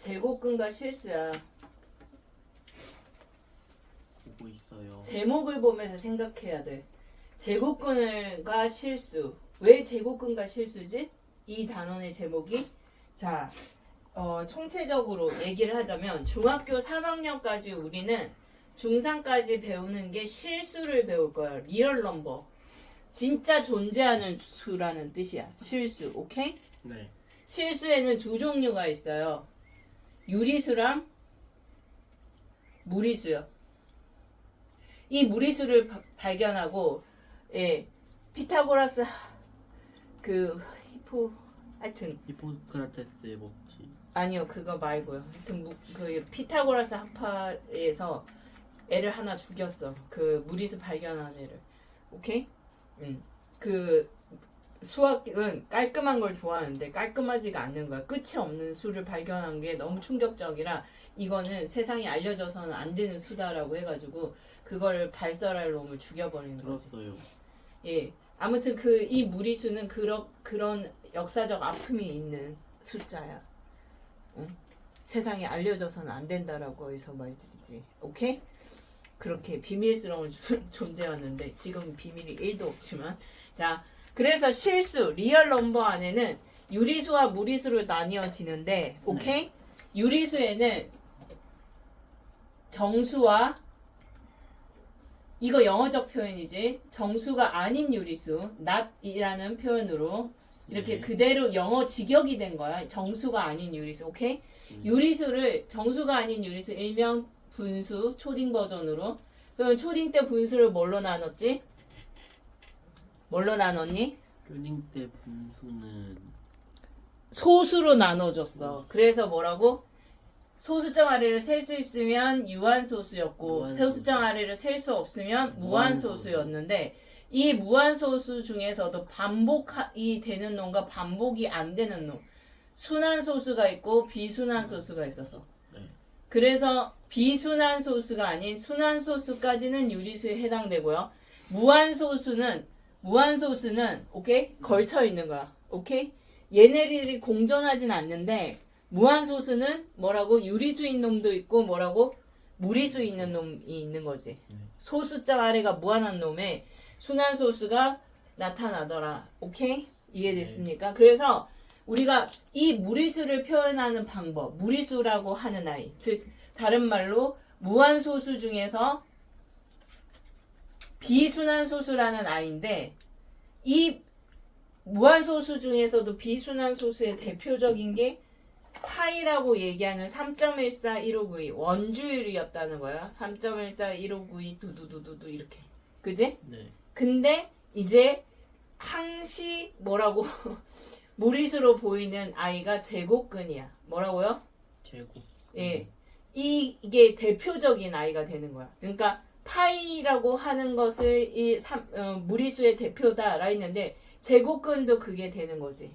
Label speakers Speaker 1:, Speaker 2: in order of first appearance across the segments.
Speaker 1: 제곱근과 실수야.
Speaker 2: 보고 있어요.
Speaker 1: 제목을 보면서 생각해야 돼. 제곱근과 실수. 왜 제곱근과 실수지? 이 단원의 제목이. 자, 총체적으로 얘기를 하자면 중학교 3학년까지 우리는 중3까지 배우는 게 실수를 배울 거야. 리얼 넘버. 진짜 존재하는 수라는 뜻이야. 실수. 오케이?
Speaker 2: 네.
Speaker 1: 실수에는 두 종류가 있어요. 유리수랑 무리수요. 이 무리수를 발견하고, 예, 피타고라스 하여튼
Speaker 2: 히포크라테스의 법칙.
Speaker 1: 아니요, 그거 말고요. 하여튼 그 피타고라스 학파에서 애를 하나 죽였어. 그 무리수 발견한 애를. 오케이? 그 수학은 깔끔한 걸 좋아하는데 깔끔하지가 않는 거야. 끝이 없는 수를 발견한 게 너무 충격적이라 이거는 세상에 알려져서는 안 되는 수다라고 해가지고 그걸 발설할 놈을 죽여버리는 거지.
Speaker 2: 들었어요.
Speaker 1: 예. 아무튼 이 무리수는 그런 역사적 아픔이 있는 숫자야. 응? 세상에 알려져서는 안 된다라고 해서 말드리지. 오케이? 그렇게 비밀스러운 존재였는데 지금 비밀이 1도 없지만. 자, 그래서 실수, 리얼 넘버 안에는 유리수와 무리수로 나뉘어지는데, 오케이? 유리수에는 정수와, 이거 영어적 표현이지, 정수가 아닌 유리수, not이라는 표현으로 이렇게 그대로 영어 직역이 된 거야. 정수가 아닌 유리수, 오케이? 유리수를 정수가 아닌 유리수 일명 분수, 초딩 버전으로. 그럼 초딩 때 분수를 뭘로 나눴지? 뭘로 나눴니?
Speaker 2: 초딩 때 분수는
Speaker 1: 소수로 나눠줬어. 그래서 뭐라고? 소수점 아래를 셀 수 있으면 유한소수였고
Speaker 2: 무한소수.
Speaker 1: 소수점 아래를 셀 수 없으면 무한소수였는데 이 무한소수 중에서도 반복이 되는 놈과 반복이 안 되는 놈, 순환소수가 있고 비순환소수가 있어서 그래서 비순환소수가 아닌 순환소수까지는 유리수에 해당되고요. 무한소수는 오케이? 걸쳐 있는 거야. 오케이? 얘네들이 공존하진 않는데 무한소수는 뭐라고? 유리수인 놈도 있고 뭐라고? 무리수 있는 놈이 있는 거지. 소수점 아래가 무한한 놈에 순환소수가 나타나더라. 오케이? 이해됐습니까? 그래서 우리가 이 무리수를 표현하는 방법, 무리수라고 하는 아이, 즉 다른 말로 무한소수 중에서 비순환소수라는 아이인데 이 무한소수 중에서도 비순환소수의 대표적인 게 파이라고 얘기하는 3.14159이 원주율이었다는 거야. 3.14159이 두두두두두 이렇게. 그지?
Speaker 2: 네.
Speaker 1: 근데 이제 항시 뭐라고 무리수로 보이는 아이가 제곱근이야. 뭐라고요?
Speaker 2: 제곱.
Speaker 1: 예. 이게 대표적인 아이가 되는 거야. 그러니까 파이라고 하는 것을 무리수의 대표다라 했는데 제곱근도 그게 되는 거지.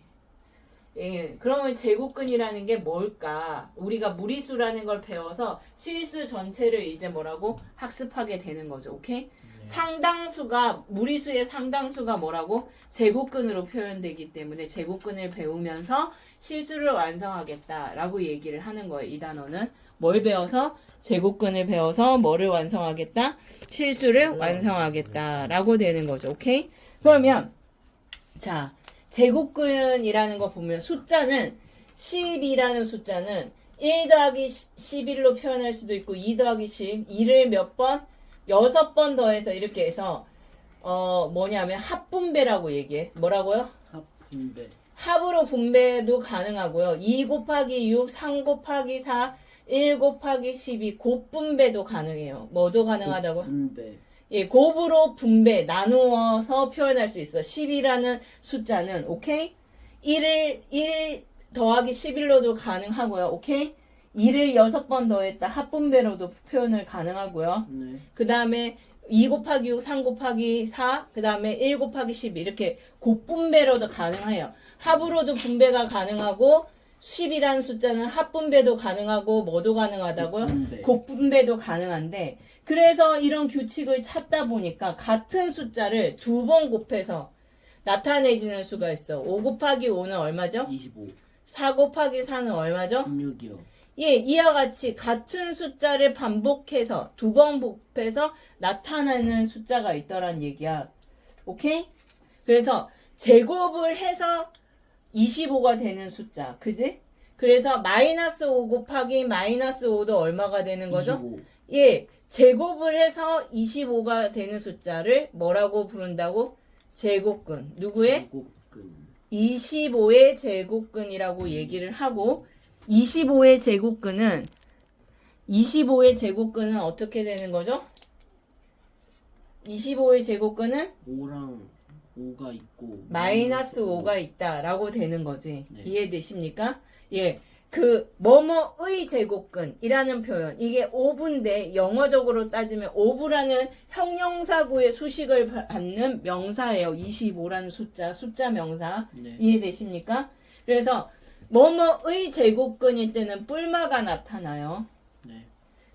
Speaker 1: 예. 그러면 제곱근이라는 게 뭘까? 우리가 무리수라는 걸 배워서 실수 전체를 이제 뭐라고 학습하게 되는 거죠. 오케이? 상당수가 무리수의 상당수가 뭐라고? 제곱근으로 표현되기 때문에 제곱근을 배우면서 실수를 완성하겠다라고 얘기를 하는 거예요. 이 단어는 뭘 배워서? 제곱근을 배워서 뭐를 완성하겠다? 실수를 완성하겠다라고 되는 거죠. 오케이? 그러면 자, 제곱근이라는 거 보면 숫자는 10이라는 숫자는 1 더하기 11로 표현할 수도 있고 2 더하기 10, 2를 몇 번? 6번 더해서 이렇게 해서 뭐냐면 합분배라고 얘기해. 뭐라고요?
Speaker 2: 합분배.
Speaker 1: 합으로 분배도 가능하고요. 2 곱하기 6, 3 곱하기 4, 1 곱하기 12 곱분배도 가능해요. 뭐도 가능하다고?
Speaker 2: 분배.
Speaker 1: 예, 곱으로 분배, 나누어서 표현할 수 있어. 10이라는 숫자는, 오케이? 1 더하기 11로도 가능하고요. 오케이? 2를 6번 더했다. 합분배로도 표현을 가능하고요.
Speaker 2: 네.
Speaker 1: 그 다음에 2 곱하기 6, 3 곱하기 4, 그 다음에 1 곱하기 12 이렇게 곱분배로도 가능해요. 합으로도 분배가 가능하고 10이라는 숫자는 합분배도 가능하고 뭐도 가능하다고요?
Speaker 2: 곱분배.
Speaker 1: 곱분배도 가능한데 그래서 이런 규칙을 찾다 보니까 같은 숫자를 2번 곱해서 나타내지는 수가 있어. 5 곱하기 5는 얼마죠?
Speaker 2: 25.
Speaker 1: 4 곱하기 4는 얼마죠?
Speaker 2: 16이요.
Speaker 1: 예, 이와 같이 같은 숫자를 반복해서 2번 곱해서 나타나는 숫자가 있더란 얘기야. 오케이? 그래서 제곱을 해서 25가 되는 숫자. 그지? 그래서 마이너스 5 곱하기 마이너스 5도 얼마가 되는 거죠?
Speaker 2: 25.
Speaker 1: 예, 제곱을 해서 25가 되는 숫자를 뭐라고 부른다고? 제곱근. 누구의?
Speaker 2: 제곱근.
Speaker 1: 25의 제곱근이라고 얘기를 하고 25의 제곱근은 어떻게 되는 거죠? 25의 제곱근은
Speaker 2: 5랑 5가 있고
Speaker 1: 마이너스 5가 있다라고 되는 거지.
Speaker 2: 네.
Speaker 1: 이해되십니까? 예. 그 뭐뭐의 제곱근이라는 표현 이게 오브인데 영어적으로 따지면 오브라는 형용사구의 수식을 받는 명사예요. 25라는 숫자 명사.
Speaker 2: 네.
Speaker 1: 이해되십니까? 그래서 뭐뭐의 제곱근일 때는 뿔마가 나타나요.
Speaker 2: 네.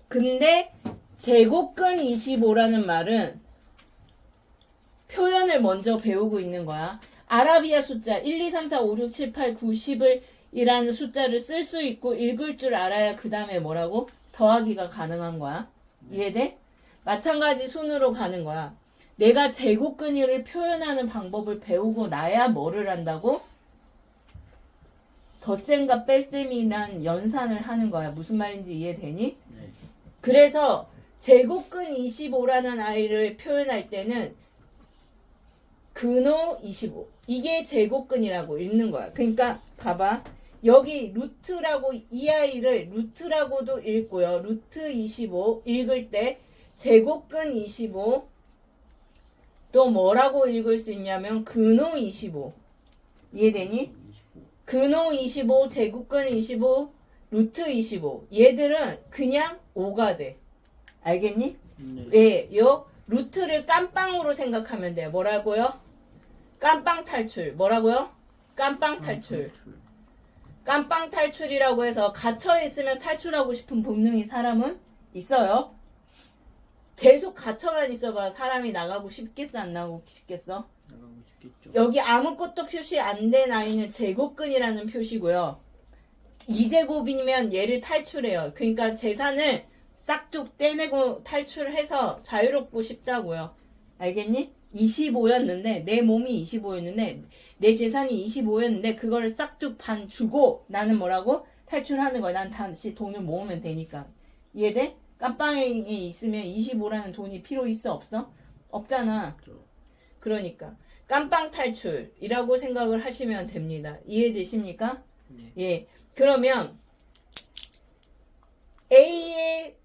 Speaker 1: 근데 제곱근 25라는 말은 표현을 먼저 배우고 있는 거야. 아라비아 숫자 1, 2, 3, 4, 5, 6, 7, 8, 9, 10을 이라는 숫자를 쓸 수 있고 읽을 줄 알아야 그 다음에 뭐라고? 더하기가 가능한 거야. 이해돼? 마찬가지 순으로 가는 거야. 내가 제곱근위를 표현하는 방법을 배우고 나야 뭐를 한다고? 덧셈과 뺄셈이란 연산을 하는 거야. 무슨 말인지 이해되니?
Speaker 2: 네.
Speaker 1: 그래서 제곱근 25라는 아이를 표현할 때는 근호 25 이게 제곱근이라고 읽는 거야. 그러니까 봐봐. 여기 루트라고 이 아이를 루트라고도 읽고요. 루트 25 읽을 때 제곱근 25 또 뭐라고 읽을 수 있냐면 근호 25 이해되니?
Speaker 2: 25.
Speaker 1: 근호 25 제곱근 25 루트 25 얘들은 그냥 5가 돼. 알겠니?
Speaker 2: 네.
Speaker 1: 예, 요 루트를 깜빵으로 생각하면 돼. 뭐라고요? 깜빵 탈출. 뭐라고요? 깜빵 탈출. 깜빵 탈출이라고 해서 갇혀 있으면 탈출하고 싶은 본능이 사람은 있어요. 계속 갇혀만 있어봐. 사람이 나가고 싶겠어? 안 나가고 싶겠어?
Speaker 2: 나가고 싶겠죠.
Speaker 1: 여기 아무것도 표시 안 된 아이는 제곱근이라는 표시고요. 2제곱이면 얘를 탈출해요. 그러니까 재산을 싹둑 떼내고 탈출해서 자유롭고 싶다고요. 알겠니? 25였는데 내 몸이 25였는데 내 재산이 25였는데 그거를 싹둑 반 주고 나는 뭐라고? 탈출하는 거야. 난 다시 돈을 모으면 되니까. 이해돼? 깜빵에 있으면 25라는 돈이 필요 있어 없어? 없잖아.
Speaker 2: 그렇죠.
Speaker 1: 그러니까 깜빵 탈출이라고 생각을 하시면 됩니다. 이해되십니까?
Speaker 2: 네.
Speaker 1: 예. 그러면 A의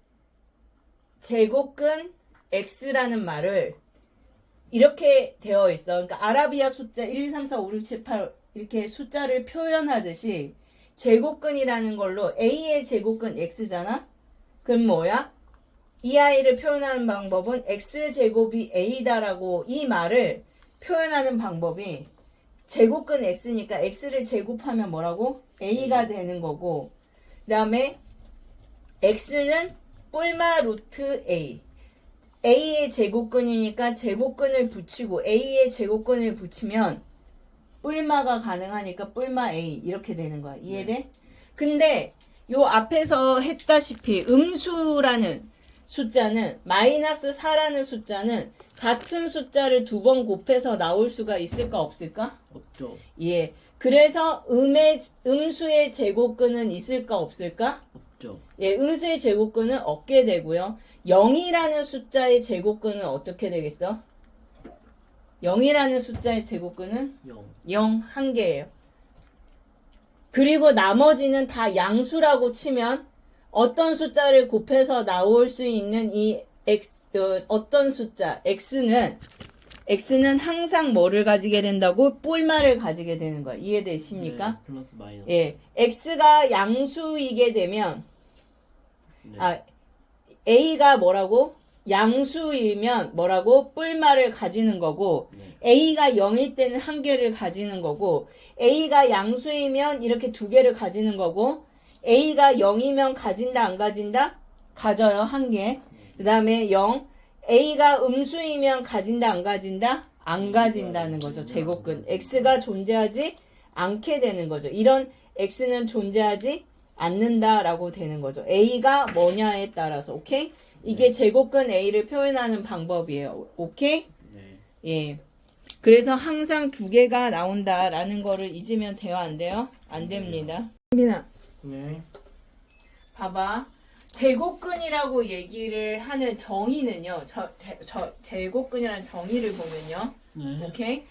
Speaker 1: 제곱근 X라는 말을 이렇게 되어 있어. 그러니까 아라비아 숫자 1, 2, 3, 4, 5, 6, 7, 8 이렇게 숫자를 표현하듯이 제곱근이라는 걸로 A의 제곱근 X잖아? 그럼 뭐야? 이 아이를 표현하는 방법은 X제곱이 A다라고 이 말을 표현하는 방법이 제곱근 X니까 X를 제곱하면 뭐라고? A가 되는 거고 그 다음에 X는 뿔마 루트 A A의 제곱근이니까 제곱근을 붙이고 A의 제곱근을 붙이면 뿔마가 가능하니까 뿔마 A 이렇게 되는 거야. 이해돼? 근데 요 앞에서 했다시피 음수라는 숫자는 마이너스 4라는 숫자는 같은 숫자를 2번 곱해서 나올 수가 있을까 없을까?
Speaker 2: 없죠.
Speaker 1: 예. 그래서 음수의 제곱근은 있을까 없을까?
Speaker 2: 없죠.
Speaker 1: 예, 음수의 제곱근은 없게 되고요. 0이라는 숫자의 제곱근은 어떻게 되겠어? 0이라는 숫자의 제곱근은
Speaker 2: 0.
Speaker 1: 0 한 개예요. 그리고 나머지는 다 양수라고 치면 어떤 숫자를 곱해서 나올 수 있는 이 x 어떤 숫자 x는 항상 뭐를 가지게 된다고? 뿔마를 가지게 되는 거야. 이해되십니까?
Speaker 2: 네. 플러스 마이너스.
Speaker 1: 예, x가 양수이게 되면
Speaker 2: 네.
Speaker 1: a가 뭐라고? 양수이면 뭐라고? 뿔마를 가지는 거고
Speaker 2: 네.
Speaker 1: a가 0일 때는 한 개를 가지는 거고 a가 양수이면 이렇게 두 개를 가지는 거고 a가 0이면 가진다 안 가진다? 가져요 한 개. 그 다음에 0 a가 음수이면 가진다 안 가진다? 안 가진다는 거죠. 제곱근 x가 존재하지 않게 되는 거죠. 이런 x는 존재하지 않는다라고 되는 거죠. a가 뭐냐에 따라서. 오케이? 이게 제곱근 a를 표현하는 방법이에요. 오케이?
Speaker 2: 네.
Speaker 1: 예. 그래서 항상 두 개가 나온다라는 거를 잊으면 돼요, 안 돼요? 안 됩니다. 민아,
Speaker 2: 네.
Speaker 1: 봐봐. 제곱근이라고 얘기를 하는 정의는요. 제곱근이라는 정의를 보면요.
Speaker 2: 네.
Speaker 1: 오케이?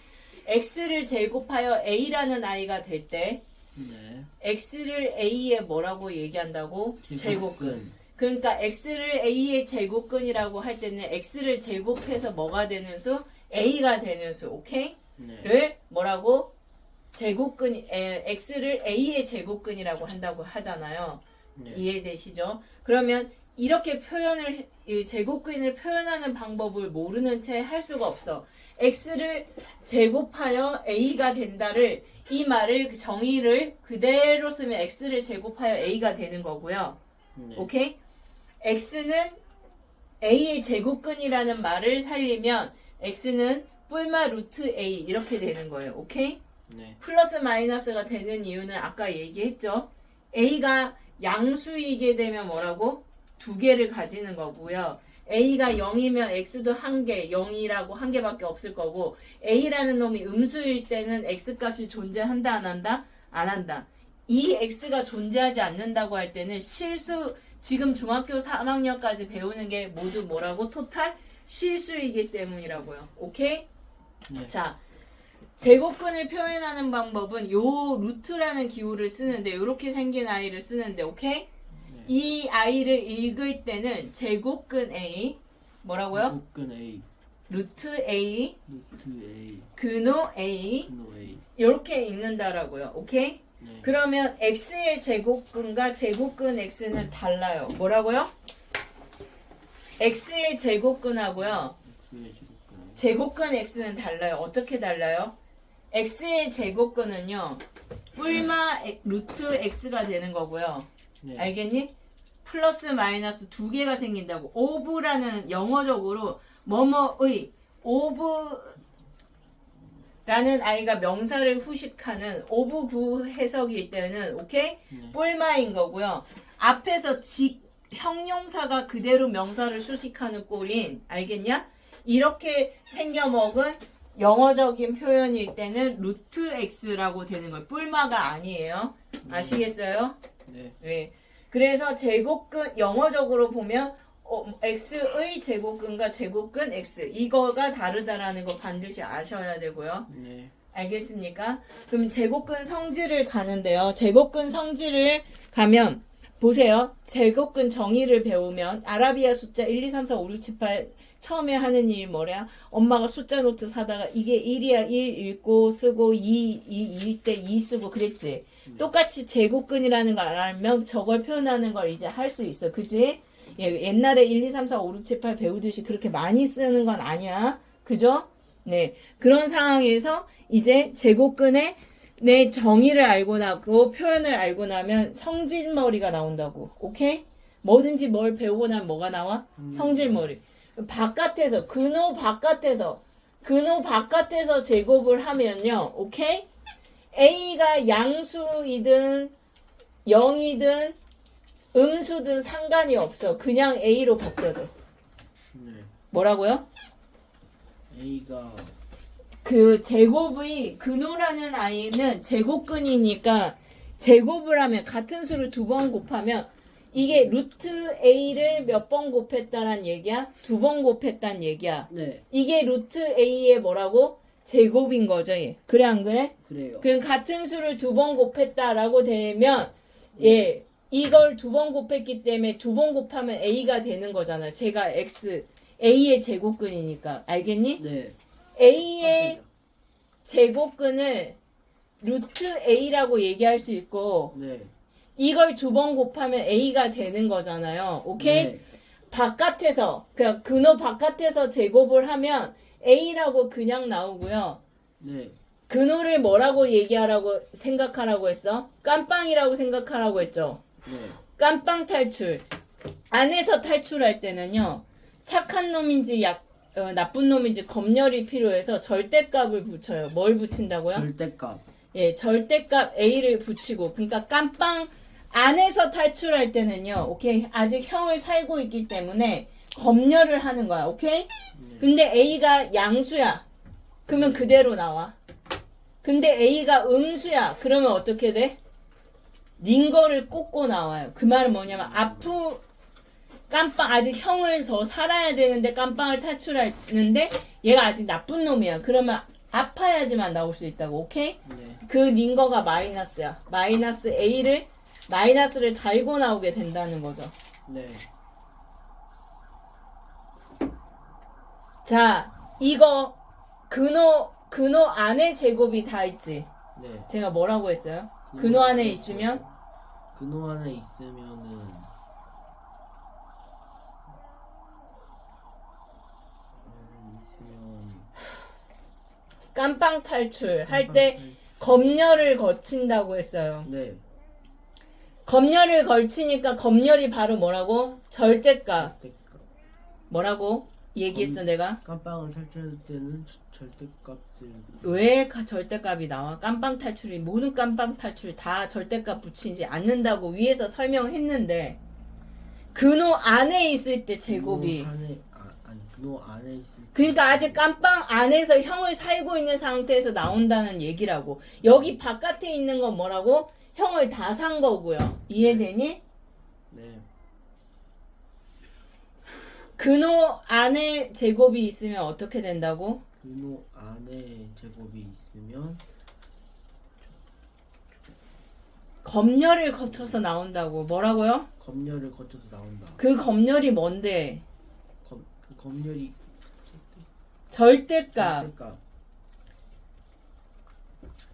Speaker 1: x를 제곱하여 a라는 아이가 될 때
Speaker 2: 네.
Speaker 1: x를 a에 뭐라고 얘기한다고? 제곱근. 그러니까 x를 a의 제곱근이라고 할 때는 x를 제곱해서 뭐가 되는 수? a가 되는 수. 오케이?
Speaker 2: 네.
Speaker 1: 를 뭐라고? 제곱근 x를 a의 제곱근이라고 한다고 하잖아요.
Speaker 2: 네.
Speaker 1: 이해되시죠? 그러면 이렇게 표현을 이 제곱근을 표현하는 방법을 모르는 채 할 수가 없어. x를 제곱하여 a가 된다를 이 말을 정의를 그대로 쓰면 x를 제곱하여 a가 되는 거고요.
Speaker 2: 네.
Speaker 1: 오케이? x는 a의 제곱근이라는 말을 살리면 x는 뿔마 루트 a 이렇게 되는 거예요. 오케이?
Speaker 2: 네.
Speaker 1: 플러스 마이너스가 되는 이유는 아까 얘기했죠. a가 양수이게 되면 뭐라고? 두 개를 가지는 거고요. a가 0이면 x도 한 개, 0이라고 한 개밖에 없을 거고 a라는 놈이 음수일 때는 x값이 존재한다 안 한다? 안 한다. 이 x가 존재하지 않는다고 할 때는 실수 지금 중학교 3학년까지 배우는 게 모두 뭐라고? 토탈 실수이기 때문이라고요. 오케이?
Speaker 2: 네.
Speaker 1: 자, 제곱근을 표현하는 방법은 요 루트라는 기호를 쓰는데 이렇게 생긴 아이를 쓰는데 오케이?
Speaker 2: 네.
Speaker 1: 이 아이를 읽을 때는 제곱근 A 뭐라고요?
Speaker 2: 제곱근 A,
Speaker 1: 루트 A
Speaker 2: 루트 A,
Speaker 1: 근호 A
Speaker 2: 분호 A.
Speaker 1: 이렇게 읽는다라고요. 오케이?
Speaker 2: 네.
Speaker 1: 그러면 x의 제곱근과 제곱근 x는 달라요. 뭐라고요? x의 제곱근하고요.
Speaker 2: X의 제곱근.
Speaker 1: 제곱근 x는 달라요. 어떻게 달라요? x의 제곱근은요. 뿔마 루트 x가 되는 거고요.
Speaker 2: 네.
Speaker 1: 알겠니? 플러스 마이너스 두 개가 생긴다고. 오브라는 영어적으로 뭐뭐의 오브라는 아이가 명사를 후식하는 오브 구 해석일 때는 오케이?
Speaker 2: 네.
Speaker 1: 뿔마인 거고요. 앞에서 형용사가 그대로 명사를 수식하는 꼴인 알겠냐? 이렇게 생겨먹은 영어적인 표현일 때는 루트 x라고 되는 거예요. 뿔마가 아니에요. 아시겠어요?
Speaker 2: 네.
Speaker 1: 네. 그래서 제곱근 영어적으로 보면 x의 제곱근과 제곱근 x 이거가 다르다라는 거 반드시 아셔야 되고요.
Speaker 2: 네.
Speaker 1: 알겠습니까? 그럼 제곱근 성질을 가는데요. 제곱근 성질을 가면 보세요. 제곱근 정의를 배우면 아라비아 숫자 1, 2, 3, 4, 5, 6, 7, 8 처음에 하는 일이 뭐냐? 엄마가 숫자 노트 사다가 이게 1이야 1 읽고 쓰고 2일 때 2 쓰고 그랬지. 똑같이 제곱근이라는 걸 알면 저걸 표현하는 걸 이제 할 수 있어. 그지? 예, 옛날에 1, 2, 3, 4, 5, 6, 7, 8 배우듯이 그렇게 많이 쓰는 건 아니야. 그죠? 네. 그런 상황에서 이제 제곱근의 내 정의를 알고 나고 표현을 알고 나면 성질머리가 나온다고. 오케이? 뭐든지 뭘 배우고 나면 뭐가 나와? 성질머리. 바깥에서 근호 바깥에서 제곱을 하면요. 오케이? A가 양수이든 0이든 음수든 상관이 없어. 그냥 A로 바뀌어져.
Speaker 2: 네.
Speaker 1: 뭐라고요?
Speaker 2: A가
Speaker 1: 그 제곱의 근호라는 아이는 제곱근이니까 제곱을 하면 같은 수를 두 번 곱하면 이게 루트 A를 몇 번 곱했다란 얘기야? 두 번 곱했단 얘기야.
Speaker 2: 네.
Speaker 1: 이게 루트 A의 뭐라고? 제곱인 거죠. 얘. 그래 안 그래?
Speaker 2: 그래요.
Speaker 1: 그럼 같은 수를 두 번 곱했다라고 되면 예 이걸 두 번 곱했기 때문에 두 번 곱하면 A가 되는 거잖아요. 제가 X A의 제곱근이니까 알겠니?
Speaker 2: 네.
Speaker 1: A의 제곱근을 루트 A라고 얘기할 수 있고
Speaker 2: 네.
Speaker 1: 이걸 두 번 곱하면 A가 되는 거잖아요. 오케이?
Speaker 2: 네.
Speaker 1: 바깥에서 그냥 근호 바깥에서 제곱을 하면 A라고 그냥 나오고요.
Speaker 2: 네.
Speaker 1: 근호를 뭐라고 얘기하라고 생각하라고 했어? 깜빵이라고 생각하라고 했죠.
Speaker 2: 네.
Speaker 1: 깜빵 탈출. 안에서 탈출할 때는요. 착한 놈인지 나쁜 놈인지 검열이 필요해서 절대값을 붙여요. 뭘 붙인다고요?
Speaker 2: 절대값.
Speaker 1: 예, 절대값 A를 붙이고, 그러니까 깜빵 안에서 탈출할 때는요, 오케이? 아직 형을 살고 있기 때문에 검열을 하는 거야, 오케이? 근데 A가 양수야. 그러면 그대로 나와. 근데 A가 음수야. 그러면 어떻게 돼? 링거를 꽂고 나와요. 그 말은 뭐냐면, 깜빵, 아직 형을 더 살아야 되는데 깜빵을 탈출하는데 얘가 아직 나쁜 놈이야. 그러면 아파야지만 나올 수 있다고, 오케이?
Speaker 2: 네.
Speaker 1: 그 링거가 마이너스야. 마이너스 A를, 마이너스를 달고 나오게 된다는 거죠.
Speaker 2: 네.
Speaker 1: 자, 이거, 근호 안에 제곱이 다 있지.
Speaker 2: 네.
Speaker 1: 제가 뭐라고 했어요? 근호 안에 있으면?
Speaker 2: 근호 안에 있으면은
Speaker 1: 깜빵 탈출 할 때 검열을 거친다고 했어요.
Speaker 2: 네.
Speaker 1: 검열을 걸치니까 검열이 바로 뭐라고? 절대값. 뭐라고 얘기했어 내가?
Speaker 2: 깜빵을 탈출할 때는 절대값을
Speaker 1: 왜 절대값이 나와? 깜빵 탈출이 모든 깜빵 탈출 다 절대값 붙이지 않는다고 위에서 설명했는데 근호 안에 있을 때 제곱이
Speaker 2: 근호 안에 있을 때
Speaker 1: 그러니까 아직 깜빵 안에서 형을 살고 있는 상태에서 나온다는 얘기라고. 여기 바깥에 있는 건 뭐라고? 형을 다 산 거고요. 이해되니?
Speaker 2: 네.
Speaker 1: 근호 안에 제곱이 있으면 어떻게 된다고?
Speaker 2: 근호 안에 제곱이 있으면
Speaker 1: 검열을 거쳐서 나온다고. 뭐라고요?
Speaker 2: 검열을 거쳐서 나온다.
Speaker 1: 그 검열이 뭔데?
Speaker 2: 그 검열이
Speaker 1: 절대값.
Speaker 2: 절대값.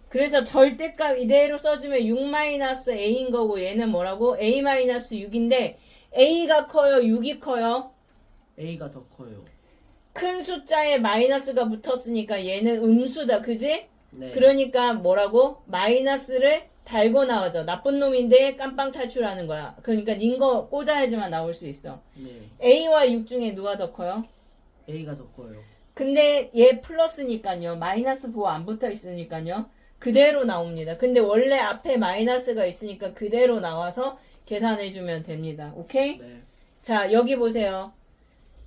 Speaker 1: 그래서 절대값 이대로 써주면 6-A인 거고 얘는 뭐라고? A-6인데 A가 커요? 6이 커요?
Speaker 2: A가 더 커요.
Speaker 1: 큰 숫자에 마이너스가 붙었으니까 얘는 음수다. 그지?
Speaker 2: 네.
Speaker 1: 그러니까 뭐라고? 마이너스를 달고 나오죠. 나쁜 놈인데 깜빵 탈출하는 거야. 그러니까 닌거 꽂아야지만 나올 수 있어.
Speaker 2: 네.
Speaker 1: A와 6 중에 누가 더 커요?
Speaker 2: A가 더 커요.
Speaker 1: 근데 얘 플러스니까요. 마이너스 보호 안 붙어 있으니까요. 그대로 나옵니다. 근데 원래 앞에 마이너스가 있으니까 그대로 나와서 계산해주면 됩니다. 오케이?
Speaker 2: 네.
Speaker 1: 자, 여기 보세요.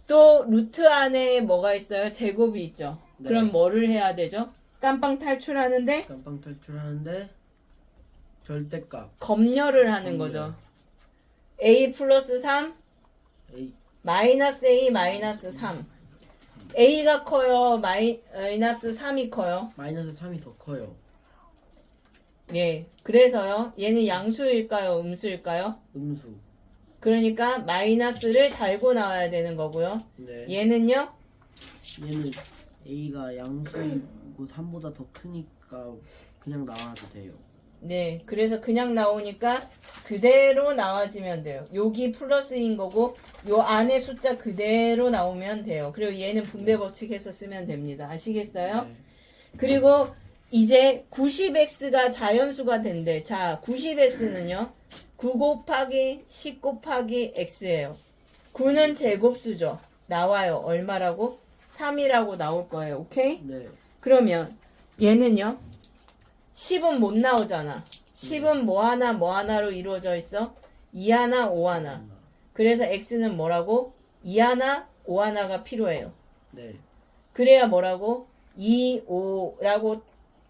Speaker 1: 또 루트 안에 뭐가 있어요? 제곱이 있죠.
Speaker 2: 네.
Speaker 1: 그럼 뭐를 해야 되죠? 깜빵 탈출하는데
Speaker 2: 깜빵 탈출하는데 절대값
Speaker 1: 검열을 하는 거죠. A 플러스 3
Speaker 2: A
Speaker 1: 마이너스 A 마이너스 3 A가 커요? 마이너스 3이 커요?
Speaker 2: 마이너스 3이 더 커요.
Speaker 1: 예. 그래서요. 얘는 양수일까요? 음수일까요?
Speaker 2: 음수.
Speaker 1: 그러니까 마이너스를 달고 나와야 되는 거고요.
Speaker 2: 네.
Speaker 1: 얘는요.
Speaker 2: 얘는 A가 양수이고 3보다 더 크니까 그냥 나와도 돼요.
Speaker 1: 네. 그래서 그냥 나오니까 그대로 나와지면 돼요. 여기 플러스인 거고 요 안에 숫자 그대로 나오면 돼요. 그리고 얘는 분배 법칙해서 쓰면 됩니다. 아시겠어요?
Speaker 2: 네.
Speaker 1: 그리고 이제 90x가 자연수가 된대. 자, 90x는요. 9 곱하기 10 곱하기 x예요. 9는 제곱수죠. 나와요. 얼마라고? 3이라고 나올 거예요. 오케이?
Speaker 2: 네.
Speaker 1: 그러면 얘는요. 10은 못 나오잖아. 10은 뭐 하나로 이루어져 있어? 2 하나, 5 하나. 그래서 x는 뭐라고? 2 하나, 5 하나가 필요해요.
Speaker 2: 네.
Speaker 1: 그래야 뭐라고? 2, 5라고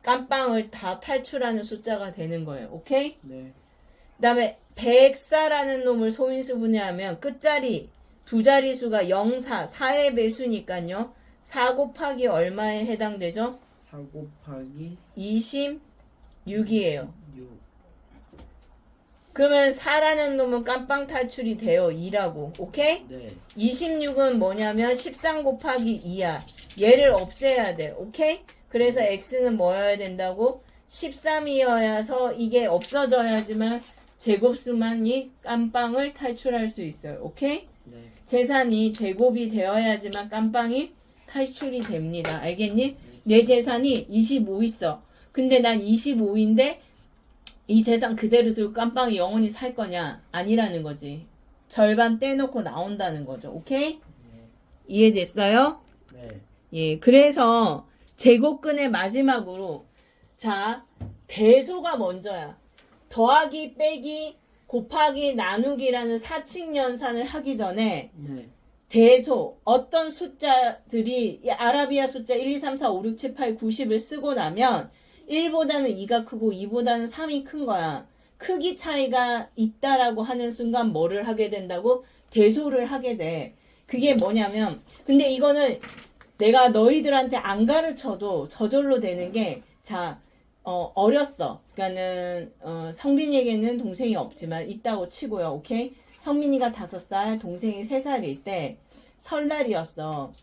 Speaker 1: 깜빵을 다 탈출하는 숫자가 되는 거예요. 오케이?
Speaker 2: 네.
Speaker 1: 그 다음에 104라는 놈을 소인수 분해하면 끝자리 두 자리수가 0, 4, 4의 배수니까요. 4 곱하기 얼마에 해당되죠?
Speaker 2: 4 곱하기
Speaker 1: 26이에요.
Speaker 2: 6.
Speaker 1: 그러면 4라는 놈은 깜빵 탈출이 돼요. 2라고. 오케이?
Speaker 2: 네.
Speaker 1: 26은 뭐냐면 13 곱하기 2야. 얘를 없애야 돼. 오케이? 그래서 x는 뭐여야 된다고? 13이어야서 이게 없어져야지만 제곱수만이 깜빵을 탈출할 수 있어요. 오케이?
Speaker 2: 네.
Speaker 1: 재산이 제곱이 되어야지만 깜빵이 탈출이 됩니다. 알겠니? 내 재산이 25 있어. 근데 난 25인데 이 재산 그대로 들고 깜빵이 영원히 살 거냐? 아니라는 거지. 절반 떼놓고 나온다는 거죠. 오케이? 이해됐어요?
Speaker 2: 네.
Speaker 1: 예, 그래서 제곱근의 마지막으로 자 대소가 먼저야. 더하기, 빼기, 곱하기, 나누기라는 사칙연산을 하기 전에
Speaker 2: 네.
Speaker 1: 대소, 어떤 숫자들이 이 아라비아 숫자 1, 2, 3, 4, 5, 6, 7, 8, 90을 쓰고 나면 1보다는 2가 크고 2보다는 3이 큰 거야. 크기 차이가 있다라고 하는 순간 뭐를 하게 된다고? 대소를 하게 돼. 그게 뭐냐면, 근데 이거는 내가 너희들한테 안 가르쳐도 저절로 되는 게, 자, 어렸어. 그러니까는, 성빈이에게는 동생이 없지만 있다고 치고요. 오케이? 성민이가 5살, 동생이 3살일 때, 설날이었어.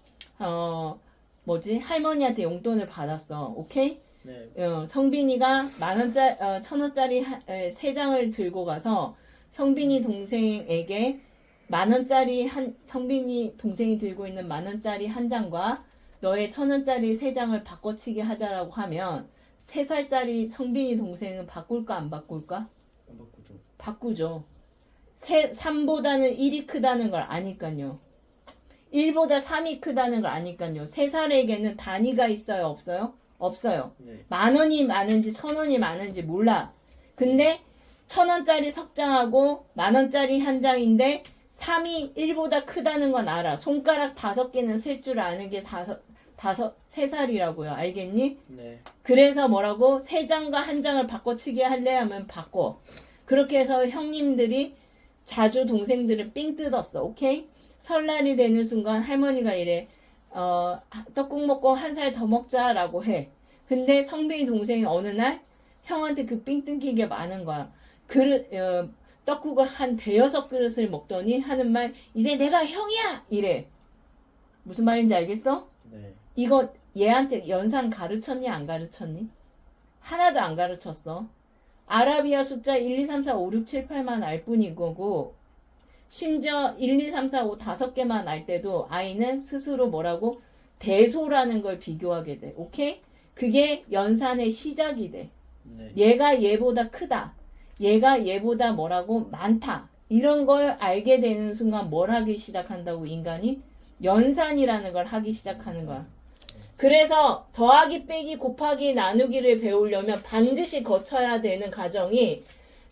Speaker 1: 할머니한테 용돈을 받았어. 오케이?
Speaker 2: 네.
Speaker 1: 성빈이가 1,000원짜리 3장을 들고 가서 성빈이 동생에게 성빈이 동생이 들고 있는 10,000원짜리 한 장과 너의 1,000원짜리 3장을 바꿔치기 하자라고 하면 3살짜리 성빈이 동생은 바꿀까 안 바꿀까?
Speaker 2: 안 바꾸죠.
Speaker 1: 바꾸죠. 3보다는 1이 크다는 걸 아니까요. 1보다 3이 크다는 걸 아니까요. 3살에게는 단위가 있어요? 없어요? 없어요.
Speaker 2: 네.
Speaker 1: 10,000원이 많은지 1,000원이 많은지 몰라. 근데 1,000원짜리 석장하고 10,000원짜리 한 장인데 3이 1보다 크다는 건 알아. 손가락 5개는 셀 줄 아는 게 3살이라고요. 알겠니?
Speaker 2: 네.
Speaker 1: 그래서 뭐라고? 3장과 한 장을 바꿔치기 할래 하면 바꿔. 그렇게 해서 형님들이 자주 동생들을 삥 뜯었어. 오케이? 설날이 되는 순간 할머니가 이래. 떡국 먹고 1살 더 먹자라고 해. 근데 성빈이 동생이 어느 날 형한테 그 삥 뜯기게 많은 거야. 떡국을 한 5-6그릇을 먹더니 하는 말, 이제 내가 형이야! 이래. 무슨 말인지 알겠어?
Speaker 2: 네.
Speaker 1: 이거 얘한테 연산 가르쳤니? 안 가르쳤니? 하나도 안 가르쳤어. 아라비아 숫자 1, 2, 3, 4, 5, 6, 7, 8만 알 뿐인 거고, 심지어 1, 2, 3, 4, 5, 5개만 알 때도 아이는 스스로 뭐라고? 대소라는 걸 비교하게 돼. 오케이? 그게 연산의 시작이 돼.
Speaker 2: 네.
Speaker 1: 얘가 얘보다 크다. 얘가 얘보다 뭐라고? 많다. 이런 걸 알게 되는 순간 뭘 하기 시작한다고 인간이? 연산이라는 걸 하기 시작하는 거야. 그래서 더하기, 빼기, 곱하기, 나누기를 배우려면 반드시 거쳐야 되는 과정이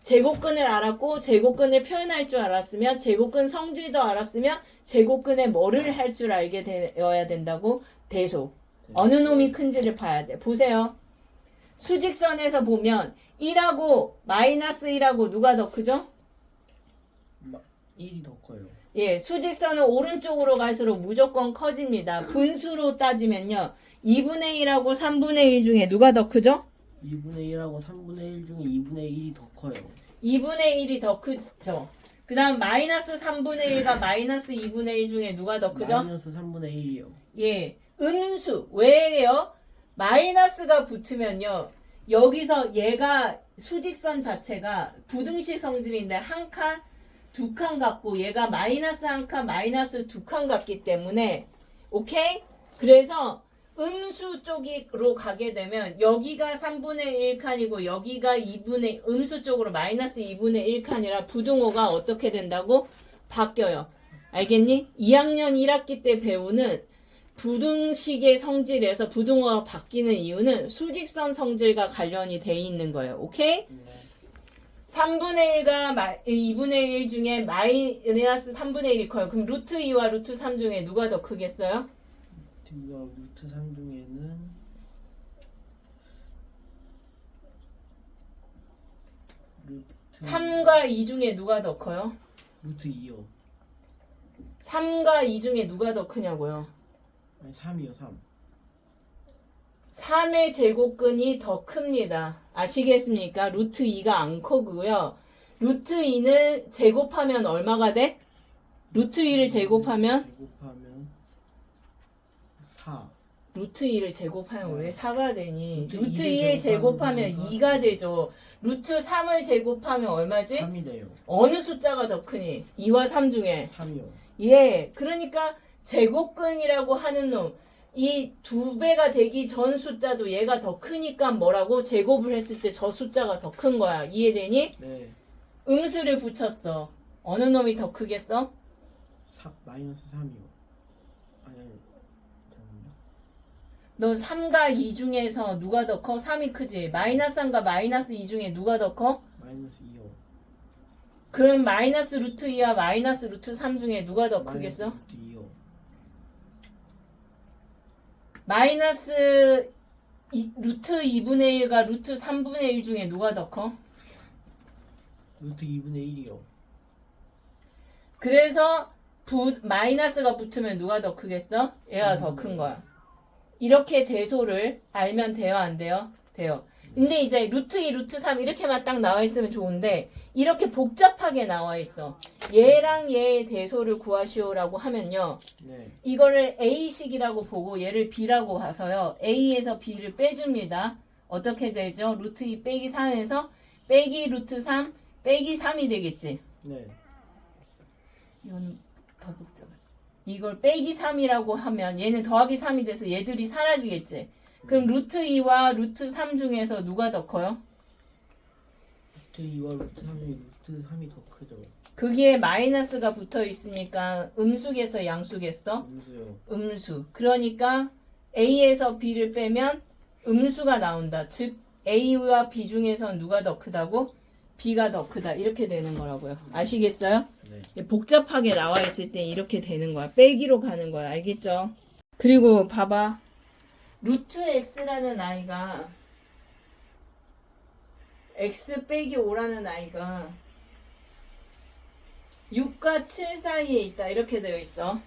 Speaker 1: 제곱근을 알았고 제곱근을 표현할 줄 알았으면 제곱근 성질도 알았으면 제곱근에 뭐를 할 줄 알게 되어야 된다고? 대소. 어느 놈이 큰지를 봐야 돼. 보세요. 수직선에서 보면 1하고 마이너스 1하고 누가 더 크죠?
Speaker 2: 1이 더 커요.
Speaker 1: 예, 수직선은 오른쪽으로 갈수록 무조건 커집니다. 분수로 따지면요. 2분의 1하고 3분의 1 중에 누가 더 크죠?
Speaker 2: 2분의 1하고 3분의 1 중에 2분의 1이 더 커요.
Speaker 1: 2분의 1이 더 크죠. 그 다음 마이너스 3분의 1과 마이너스 2분의 1 중에 누가 더 크죠?
Speaker 2: 마이너스 3분의 1이요.
Speaker 1: 예, 음수. 왜요? 마이너스가 붙으면요. 여기서 얘가 수직선 자체가 부등식 성질인데 한 칸, 2칸 같고 얘가 마이너스 1칸, 마이너스 2칸 같기 때문에 오케이? 그래서 음수 쪽으로 가게 되면 여기가 3분의 1칸이고 여기가 음수 쪽으로 마이너스 2분의 1칸이라 부등호가 어떻게 된다고? 바뀌어요. 알겠니? 2학년 1학기 때 배우는 부등식의 성질에서 부등호가 바뀌는 이유는 수직선 성질과 관련이 돼 있는 거예요. 오케이?
Speaker 2: 네.
Speaker 1: 3분의 1과 2분의 1 중에 마이너스 3분의 1이 커요. 그럼 루트 2와 루트 3 중에 누가 더 크겠어요?
Speaker 2: 뒤와 루트 3 중에는 루트
Speaker 1: 3과 2 중에 누가 더 커요?
Speaker 2: 루트 2요.
Speaker 1: 3과 2 중에 누가 더 크냐고요?
Speaker 2: 아니 3이요. 3.
Speaker 1: 3의 제곱근이 더 큽니다. 아시겠습니까? 루트 2가 안 크고요. 루트 2는 제곱하면 얼마가 돼? 루트 2를 제곱하면
Speaker 2: 4.
Speaker 1: 루트 2를 제곱하면 왜 4가 되니?
Speaker 2: 루트
Speaker 1: 루트
Speaker 2: 2를
Speaker 1: 2를 제곱하면
Speaker 2: 제곱하면
Speaker 1: 2가 되죠. 루트 3을 제곱하면 얼마지?
Speaker 2: 3이 돼요.
Speaker 1: 어느 숫자가 더 크니? 2와 3 중에.
Speaker 2: 3이요.
Speaker 1: 예, 그러니까 제곱근이라고 하는 놈. 이 2배가 되기 전 숫자도 얘가 더 크니까 뭐라고? 제곱을 했을 때 저 숫자가 더 큰 거야. 이해되니?
Speaker 2: 네.
Speaker 1: 음수를 붙였어. 어느 놈이 더 크겠어?
Speaker 2: 마이너스 3이요. 아니 잠깐만요.
Speaker 1: 너 3과 2 중에서 누가 더 커? 3이 크지. 마이너스 3과 마이너스 2 중에 누가 더 커?
Speaker 2: 마이너스 2요.
Speaker 1: 그럼 마이너스 루트 2와 마이너스 루트 3 중에 누가 더 크겠어?
Speaker 2: 루트 2요.
Speaker 1: 마이너스 루트 2분의 1과 루트 3분의 1 중에 누가 더 커?
Speaker 2: 루트 2분의 1이요.
Speaker 1: 그래서 마이너스가 붙으면 누가 더 크겠어? 얘가 더 큰 거야. 이렇게 대소를 알면 돼요, 안 돼요? 돼요. 근데 이제 루트 2, 루트 3 이렇게만 딱 나와 있으면 좋은데 이렇게 복잡하게 나와 있어. 얘랑 얘의 대소를 구하시오라고 하면요.
Speaker 2: 네.
Speaker 1: 이거를 A식이라고 보고 얘를 B라고 봐서요. A에서 B를 빼줍니다. 어떻게 되죠? 루트 2 빼기 3에서 빼기 루트 3 빼기 3이 되겠지.
Speaker 2: 네.
Speaker 1: 이건 더 복잡해. 이걸 빼기 3이라고 하면 얘는 더하기 3이 돼서 얘들이 사라지겠지. 그럼 루트 2와 루트 3 중에서 누가 더 커요?
Speaker 2: 루트 2와 루트 3이 루트 3이 더 크죠.
Speaker 1: 거기에 마이너스가 붙어 있으니까 음수겠어, 양수겠어?
Speaker 2: 음수요.
Speaker 1: 음수. 그러니까 A에서 B를 빼면 음수가 나온다. 즉 A와 B 중에서 누가 더 크다고? B가 더 크다. 이렇게 되는 거라고요. 아시겠어요?
Speaker 2: 네.
Speaker 1: 복잡하게 나와 있을 때 이렇게 되는 거야. 빼기로 가는 거야. 알겠죠? 그리고 봐봐. 루트 x라는 아이가 x 빼기 5라는 아이가 6과 7 사이에 있다. 이렇게 되어 있어.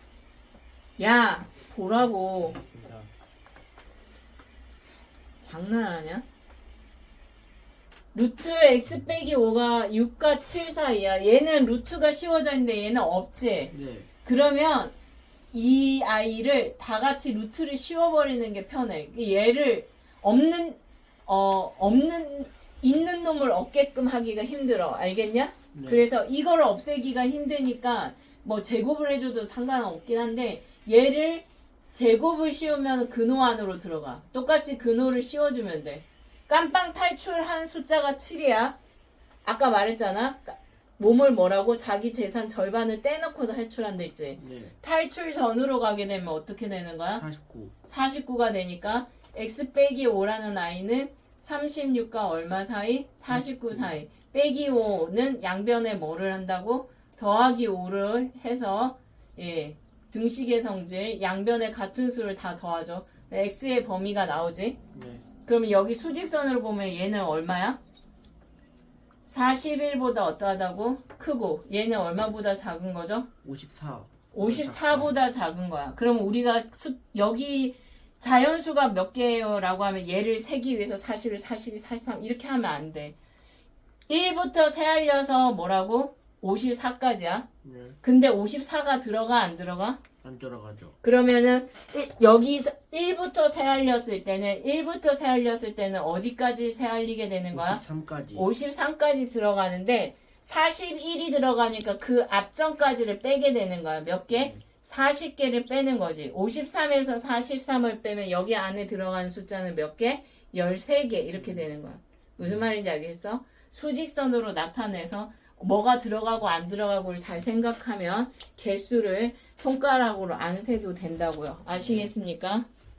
Speaker 1: 야, 보라고.
Speaker 2: 감사합니다.
Speaker 1: 장난하냐? 루트 x 빼기 5가 6과 7 사이야. 얘는 루트가 씌워져 있는데 얘는 없지.
Speaker 2: 네.
Speaker 1: 그러면 이 아이를 다 같이 루트를 씌워버리는 게 편해. 얘를 있는 놈을 얻게끔 하기가 힘들어. 알겠냐?
Speaker 2: 네.
Speaker 1: 그래서 이거를 없애기가 힘드니까 뭐 제곱을 해줘도 상관은 없긴 한데 얘를 제곱을 씌우면 근호 안으로 들어가. 똑같이 근호를 씌워주면 돼. 깜빵 탈출한 숫자가 7이야. 아까 말했잖아. 몸을 뭐라고? 자기 재산 절반을 떼놓고 탈출한다 했지.
Speaker 2: 네.
Speaker 1: 탈출 전으로 가게 되면 어떻게 되는 거야?
Speaker 2: 49.
Speaker 1: 49가 되니까 x 빼기 5라는 아이는 36과 얼마 사이? 49 사이. 빼기 5는 양변에 뭐를 한다고? 더하기 5를 해서 예, 등식의 성질 양변에 같은 수를 다 더하죠. x의 범위가 나오지.
Speaker 2: 네.
Speaker 1: 그러면 여기 수직선으로 보면 얘는 얼마야? 41보다 어떠하다고? 크고 얘는 얼마보다 작은 거죠?
Speaker 2: 54.
Speaker 1: 54보다 작은 거야. 그럼 우리가 여기 자연수가 몇 개예요? 라고 하면 얘를 세기 위해서 41, 42, 43 이렇게 하면 안 돼. 1부터 세알려서 뭐라고? 54까지야.
Speaker 2: 네.
Speaker 1: 근데 54가 들어가 안 들어가?
Speaker 2: 안 돌아가죠.
Speaker 1: 그러면은 여기 1부터 세알렸을 때는 어디까지 세알리게 되는 거야?
Speaker 2: 53까지.
Speaker 1: 53까지 들어가는데 41이 들어가니까 그 앞전까지를 빼게 되는 거야. 몇 개? 40개를 빼는 거지. 53에서 43을 빼면 여기 안에 들어가는 숫자는 몇 개? 13개 이렇게 되는 거야. 무슨 말인지 알겠어? 수직선으로 나타내서 뭐가 들어가고 안 들어가고를 잘 생각하면 개수를 손가락으로 안 세도 된다고요. 아시겠습니까?